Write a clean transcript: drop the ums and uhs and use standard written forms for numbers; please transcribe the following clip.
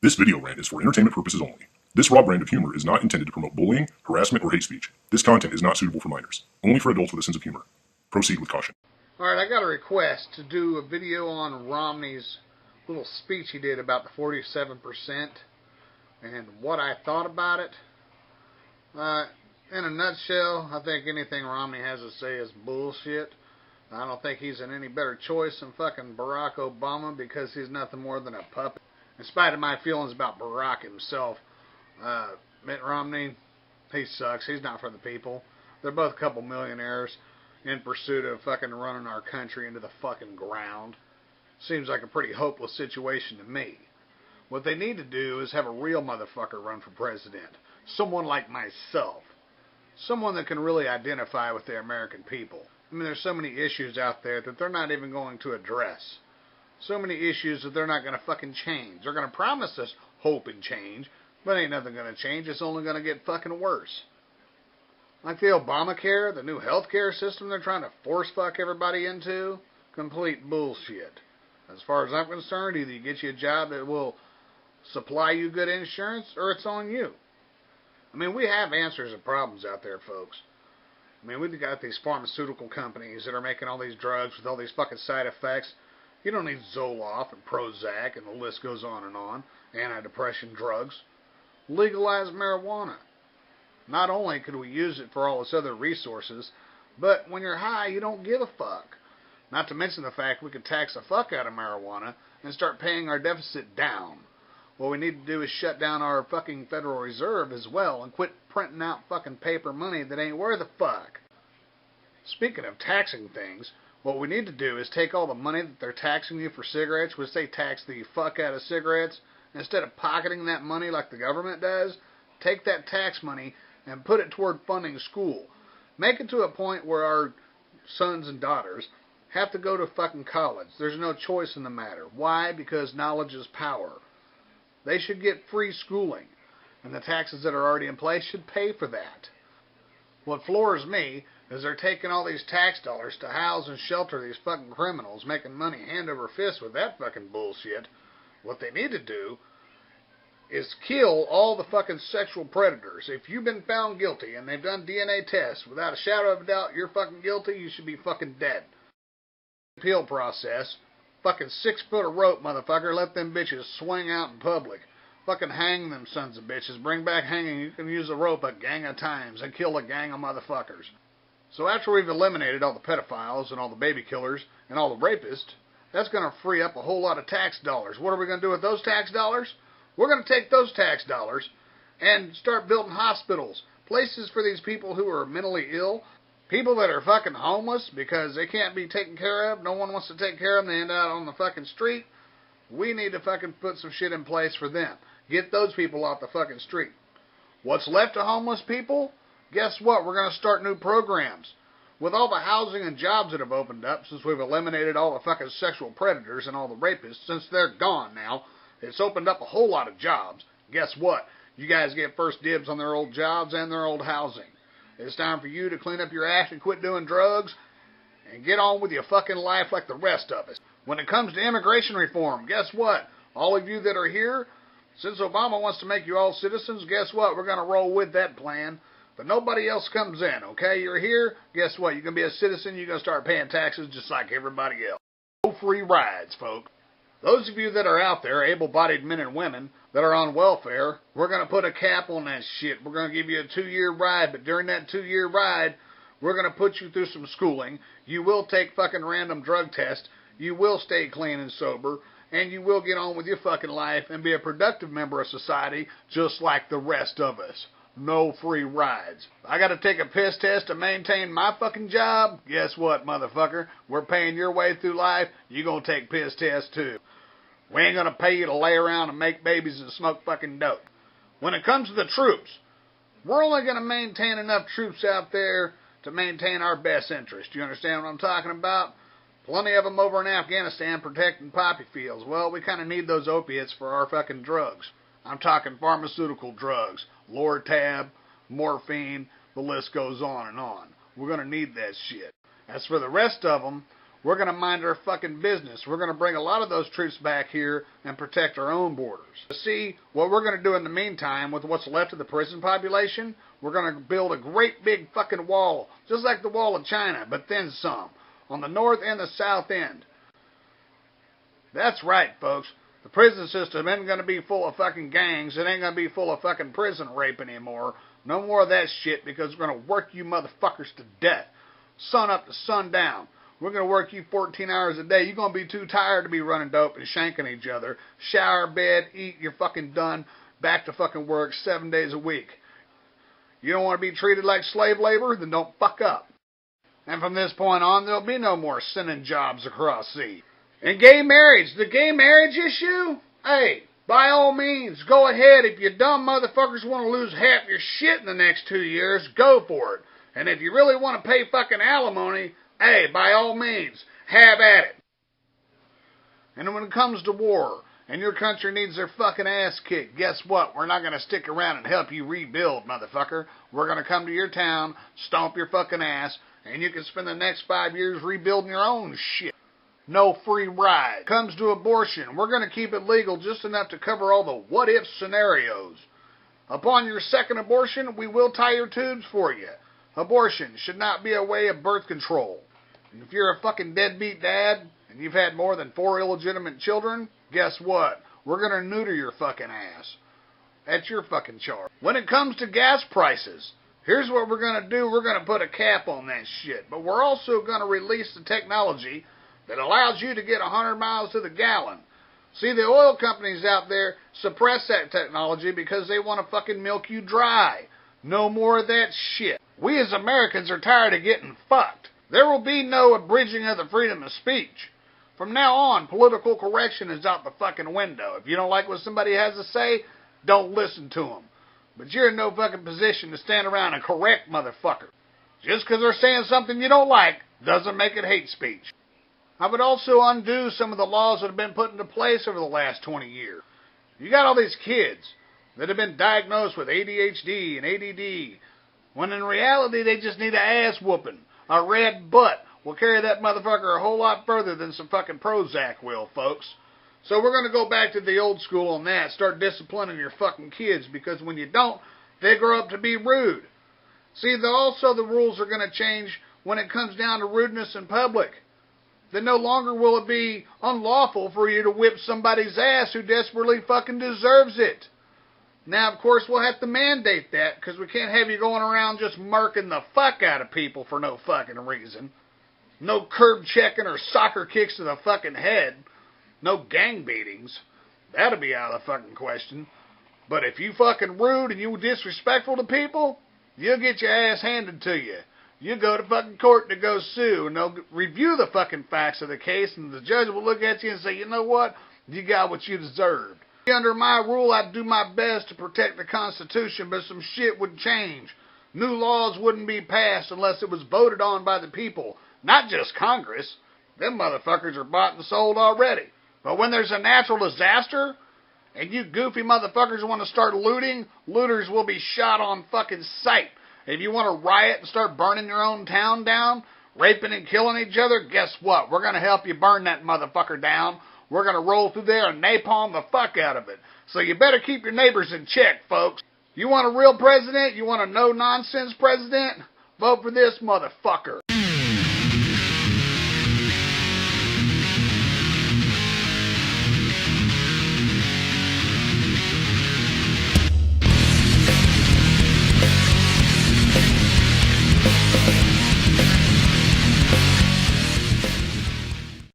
This video rant is for entertainment purposes only. This raw brand of humor is not intended to promote bullying, harassment, or hate speech. This content is not suitable for minors. Only for adults with a sense of humor. Proceed with caution. Alright, I got a request to do a video on Romney's little speech he did about the 47% and what I thought about it. In a nutshell, I think anything Romney has to say is bullshit. I don't think he's in any better choice than fucking Barack Obama because he's nothing more than a puppet. In spite of my feelings about Barack himself, Mitt Romney, he sucks. He's not for the people. They're both a couple millionaires in pursuit of fucking running our country into the fucking ground. Seems like a pretty hopeless situation to me. What they need to do is have a real motherfucker run for president. Someone like myself. Someone that can really identify with the American people. I mean, there's so many issues out there that they're not even going to address. So many issues that they're not going to fucking change. They're going to promise us hope and change, but ain't nothing going to change. It's only going to get fucking worse. Like the Obamacare, the new healthcare system they're trying to force fuck everybody into, complete bullshit. As far as I'm concerned, either you get you a job that will supply you good insurance, or it's on you. I mean, we have answers to problems out there, folks. I mean, we've got these pharmaceutical companies that are making all these drugs with all these fucking side effects. You don't need Zoloft and Prozac, and the list goes on and on. Antidepressant drugs. Legalize marijuana. Not only could we use it for all its other resources, but when you're high, you don't give a fuck. Not to mention the fact we could tax the fuck out of marijuana and start paying our deficit down. What we need to do is shut down our fucking Federal Reserve as well and quit printing out fucking paper money that ain't worth a fuck. Speaking of taxing things, what we need to do is take all the money that they're taxing you for cigarettes, which they tax the fuck out of cigarettes, instead of pocketing that money like the government does, take that tax money and put it toward funding school. Make it to a point where our sons and daughters have to go to fucking college. There's no choice in the matter. Why? Because knowledge is power. They should get free schooling, and the taxes that are already in place should pay for that. What floors me is they're taking all these tax dollars to house and shelter these fucking criminals, making money hand over fist with that fucking bullshit. What they need to do is kill all the fucking sexual predators. If you've been found guilty and they've done DNA tests, without a shadow of a doubt, you're fucking guilty, you should be fucking dead. Appeal process. Fucking 6 foot of rope, motherfucker. Let them bitches swing out in public. Fucking hang them sons of bitches. Bring back hanging. You can use a rope a gang of times and kill a gang of motherfuckers. So after we've eliminated all the pedophiles and all the baby killers and all the rapists, that's going to free up a whole lot of tax dollars. What are we going to do with those tax dollars? We're going to take those tax dollars and start building hospitals. Places for these people who are mentally ill. People that are fucking homeless because they can't be taken care of. No one wants to take care of them. They end out on the fucking street. We need to fucking put some shit in place for them. Get those people off the fucking street. What's left of homeless people? Guess what? We're going to start new programs. With all the housing and jobs that have opened up since we've eliminated all the fucking sexual predators and all the rapists, since they're gone now, it's opened up a whole lot of jobs. Guess what? You guys get first dibs on their old jobs and their old housing. It's time for you to clean up your act and quit doing drugs and get on with your fucking life like the rest of us. When it comes to immigration reform, guess what? All of you that are here, since Obama wants to make you all citizens, guess what? We're going to roll with that plan. But nobody else comes in, okay? You're here, guess what? You're going to be a citizen, you're going to start paying taxes just like everybody else. No free rides, folks. Those of you that are out there, able-bodied men and women, that are on welfare, we're going to put a cap on that shit. We're going to give you a 2-year ride, but during that 2-year ride, we're going to put you through some schooling. You will take fucking random drug tests. You will stay clean and sober, and you will get on with your fucking life and be a productive member of society just like the rest of us. No free rides. I got to take a piss test to maintain my fucking job? Guess what, motherfucker? We're paying your way through life. You're going to take piss tests too. We ain't going to pay you to lay around and make babies and smoke fucking dope. When it comes to the troops, we're only going to maintain enough troops out there to maintain our best interest. You understand what I'm talking about? Plenty of them over in Afghanistan protecting poppy fields. Well, we kind of need those opiates for our fucking drugs. I'm talking pharmaceutical drugs, Lortab, morphine, the list goes on and on. We're going to need that shit. As for the rest of them, We're going to mind our fucking business. We're going to bring a lot of those troops back here and protect our own borders. See, what we're going to do in the meantime with what's left of the prison population, we're going to build a great big fucking wall, just like the wall of China, but then some, on the north and the south end. That's right, folks. The prison system ain't going to be full of fucking gangs. It ain't going to be full of fucking prison rape anymore. No more of that shit, because we're going to work you motherfuckers to death. Sun up to sundown. We're going to work you 14 hours a day. You're going to be too tired to be running dope and shanking each other. Shower, bed, eat, you're fucking done. Back to fucking work 7 days a week. You don't want to be treated like slave labor? Then don't fuck up. And from this point on, there'll be no more sending jobs across sea. And gay marriage, the gay marriage issue? Hey, by all means, go ahead. If you dumb motherfuckers want to lose half your shit in the next 2 years, go for it. And if you really want to pay fucking alimony, hey, by all means, have at it. And when it comes to war, and your country needs their fucking ass kicked, guess what? We're not going to stick around and help you rebuild, motherfucker. We're going to come to your town, stomp your fucking ass, and you can spend the next 5 years rebuilding your own shit. No free ride. Comes to abortion, we're going to keep it legal just enough to cover all the what-if scenarios. Upon your second abortion, we will tie your tubes for you. Abortion should not be a way of birth control. And if you're a fucking deadbeat dad, and you've had more than 4 illegitimate children, guess what? We're going to neuter your fucking ass. That's your fucking charge. When it comes to gas prices, here's what we're going to do. We're going to put a cap on that shit. But we're also going to release the technology that allows you to get 100 miles to the gallon. See, the oil companies out there suppress that technology because they want to fucking milk you dry. No more of that shit. We as Americans are tired of getting fucked. There will be no abridging of the freedom of speech. From now on, political correction is out the fucking window. If you don't like what somebody has to say, don't listen to them. But you're in no fucking position to stand around and correct motherfuckers. Just because they're saying something you don't like doesn't make it hate speech. I would also undo some of the laws that have been put into place over the last 20 years. You got all these kids that have been diagnosed with ADHD and ADD, when in reality they just need an ass whooping. A red butt will carry that motherfucker a whole lot further than some fucking Prozac will, folks. So we're going to go back to the old school on that. Start disciplining your fucking kids, because when you don't, they grow up to be rude. See, also the rules are going to change when it comes down to rudeness in public. Then no longer will it be unlawful for you to whip somebody's ass who desperately fucking deserves it. Now, of course, we'll have to mandate that, because we can't have you going around just murking the fuck out of people for no fucking reason. No curb checking or soccer kicks to the fucking head. No gang beatings. That'll be out of the fucking question. But if you fucking rude and you disrespectful to people, you'll get your ass handed to you. You go to fucking court to go sue, and they'll review the fucking facts of the case, and the judge will look at you and say, you know what? You got what you deserved. Under my rule, I'd do my best to protect the Constitution, but some shit would change. New laws wouldn't be passed unless it was voted on by the people, not just Congress. Them motherfuckers are bought and sold already. But when there's a natural disaster, and you goofy motherfuckers want to start looting, looters will be shot on fucking sight. If you want to riot and start burning your own town down, raping and killing each other, guess what? We're going to help you burn that motherfucker down. We're going to roll through there and napalm the fuck out of it. So you better keep your neighbors in check, folks. You want a real president? You want a no-nonsense president? Vote for this motherfucker.